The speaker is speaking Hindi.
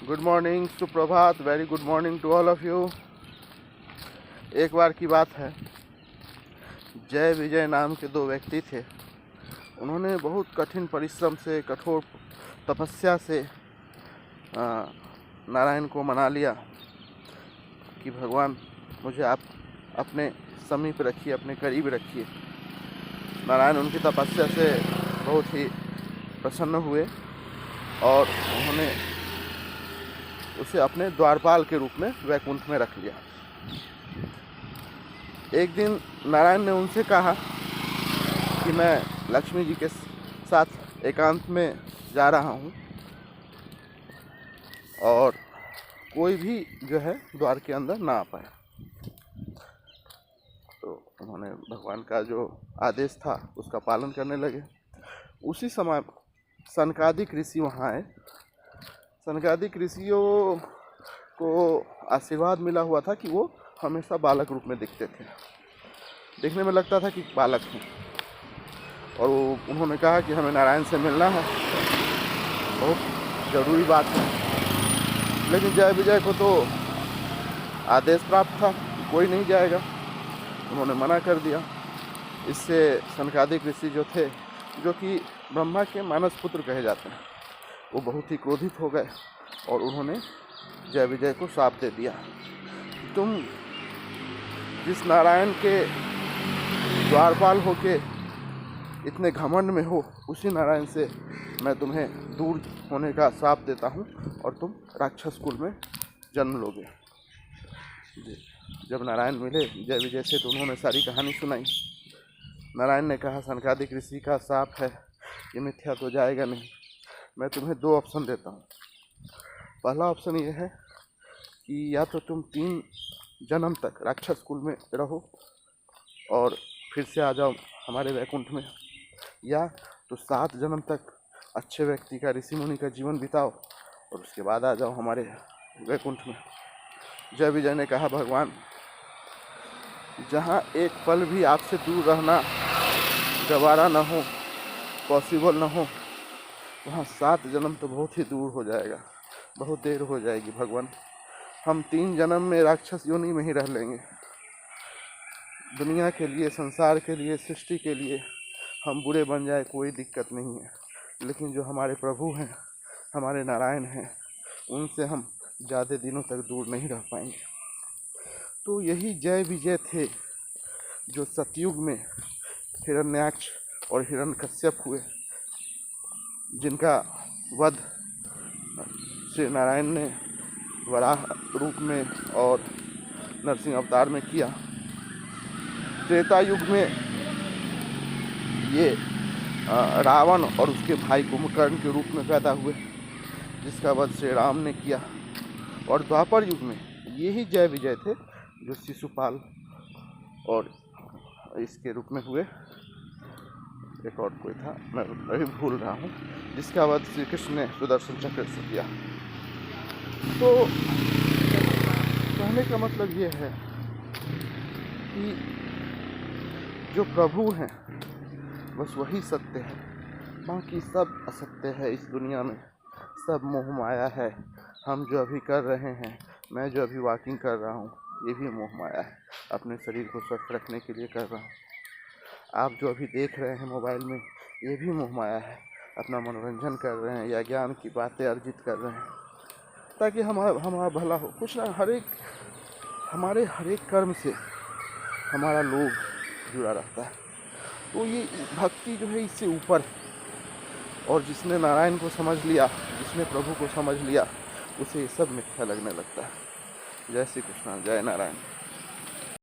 गुड मॉर्निंग, सुप्रभात, very good morning to all of you. एक बार की बात है, जय विजय नाम के दो व्यक्ति थे। उन्होंने बहुत कठिन परिश्रम से, कठोर तपस्या से नारायण को मना लिया कि भगवान मुझे आप अपने समीप रखिए, अपने करीब रखिए। नारायण उनकी तपस्या से बहुत ही प्रसन्न हुए और उन्होंने उसे अपने द्वारपाल के रूप में वैकुंठ में रख लिया। एक दिन नारायण ने उनसे कहा कि मैं लक्ष्मी जी के साथ एकांत में जा रहा हूँ और कोई भी जो है द्वार के अंदर ना आ पाए। तो उन्होंने भगवान का जो आदेश था उसका पालन करने लगे। उसी समय सनकादिक ऋषि वहाँ आए। सनकादिक ऋषियों को आशीर्वाद मिला हुआ था कि वो हमेशा बालक रूप में दिखते थे, देखने में लगता था कि बालक हैं। और उन्होंने कहा कि हमें नारायण से मिलना है, बहुत ज़रूरी बात है। लेकिन जय विजय को तो आदेश प्राप्त था, कोई नहीं जाएगा। उन्होंने मना कर दिया। इससे सनकादिक ऋषि जो थे, जो कि ब्रह्मा के मानस पुत्र कहे जाते हैं, वो बहुत ही क्रोधित हो गए और उन्होंने जय विजय को श्राप दे दिया। तुम जिस नारायण के द्वारपाल होके इतने घमंड में हो, उसी नारायण से मैं तुम्हें दूर होने का श्राप देता हूँ और तुम राक्षस कुल में जन्म लोगे। जब नारायण मिले जय विजय से तो उन्होंने सारी कहानी सुनाई। नारायण ने कहा, सनकादिक ऋषि का श्राप है, ये मिथ्या तो जाएगा नहीं। मैं तुम्हें दो ऑप्शन देता हूँ। पहला ऑप्शन ये है कि या तो तुम 3 जन्म तक राक्षस कुल में रहो और फिर से आ जाओ हमारे वैकुंठ में, या तो 7 जन्म तक अच्छे व्यक्ति का, ऋषि मुनि का जीवन बिताओ और उसके बाद आ जाओ हमारे वैकुंठ में। जय विजय ने कहा, भगवान जहाँ एक पल भी आपसे दूर रहना गवारा न हो, पॉसिबल न हो, वहाँ 7 जन्म तो बहुत ही दूर हो जाएगा, बहुत देर हो जाएगी भगवान। हम 3 जन्म में राक्षस योनि में ही रह लेंगे। दुनिया के लिए, संसार के लिए, सृष्टि के लिए हम बुरे बन जाए कोई दिक्कत नहीं है, लेकिन जो हमारे प्रभु हैं, हमारे नारायण हैं, उनसे हम ज़्यादा दिनों तक दूर नहीं रह पाएंगे। तो यही जय विजय थे जो सतयुग में हिरण्याक्ष और हिरण्यकश्यप हुए, जिनका वध श्री नारायण ने वराह रूप में और नरसिंह अवतार में किया। त्रेता युग में ये रावण और उसके भाई कुंभकर्ण के रूप में पैदा हुए, जिसका वध श्री राम ने किया। और द्वापर युग में यही जय विजय थे जो शिशुपाल और इसके रूप में हुए। एक और कोई था, मैं अभी भूल रहा हूँ, जिसका वध श्री कृष्ण ने सुदर्शन चक्र से किया। तो कहने का मतलब ये है कि जो प्रभु हैं बस वही सत्य है, बाकी सब असत्य है। इस दुनिया में सब मोह माया है। हम जो अभी कर रहे हैं, मैं जो अभी वॉकिंग कर रहा हूँ, ये भी मोह माया है। अपने शरीर को स्वस्थ रखने के लिए कर रहा हूँ। आप जो अभी देख रहे हैं मोबाइल में, ये भी मोह माया है। अपना मनोरंजन कर रहे हैं या ज्ञान की बातें अर्जित कर रहे हैं ताकि हमारा भला हो। कुछ ना, हमारे हर एक कर्म से हमारा लोभ जुड़ा रहता है। तो ये भक्ति जो है इससे ऊपर है। और जिसने नारायण को समझ लिया, जिसने प्रभु को समझ लिया, उसे ये सब मिथ्या लगने लगता है। जय श्री कृष्ण, जय नारायण।